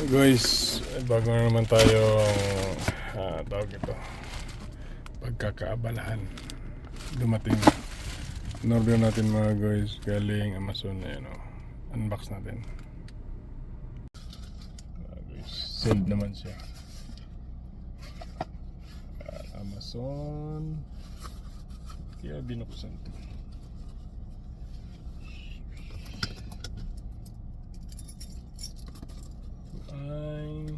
Guys, bago na naman tayo tawag ito, pagkakaabalahan dumating. In-order natin mga guys galing Amazon. Ayan o, unbox natin. Guys, sealed naman siya. Amazon, kaya binuksan ito. Ay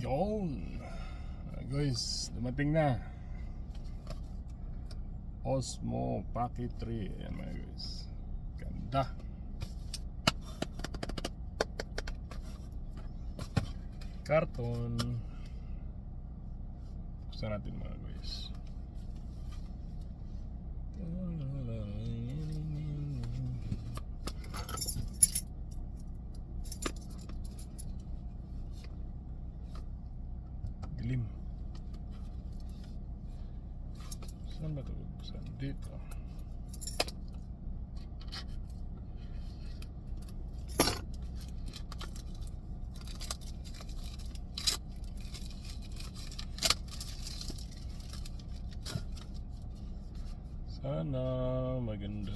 yun guys, dumating na Osmo Pocket 3. Ayan mga guys, ganda. Karton, buksan natin mga guys. Dilim. Saan ba ito buksan? Dito. Sana maganda.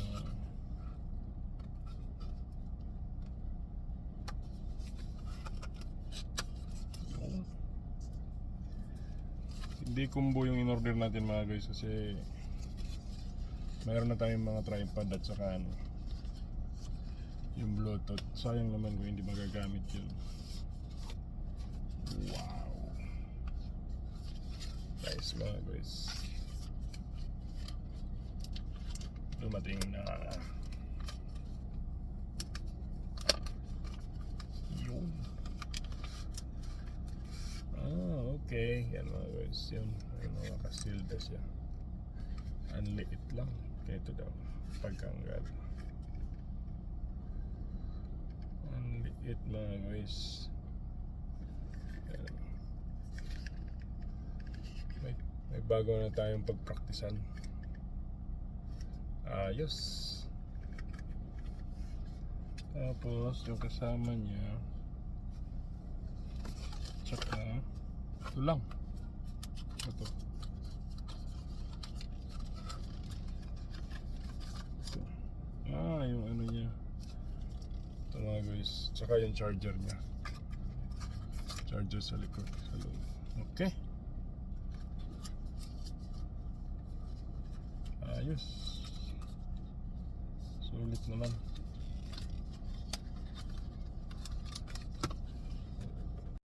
Hindi combo yung in-order natin mga guys, kasi mayroon na tayong mga tripod at saka yung Bluetooth. Sayang naman kung hindi magagamit yun. Wow, nice mga guys, dumating na. Yun. Okay. Yan mga guys, yun. Ay, mga kasilda siya. Ang liit lang. Kaya ito daw, pagkanggal. Ang liit mga guys. Yan. May bago na tayong pagpraktisan. Ayos. Tapos yung kasama niya, tsaka ito lang. Ito. Yung ano niya. Ito mga guys. Tsaka yung charger niya. Charger sa likod, sa loob. Okay. Ayos. Sulit naman.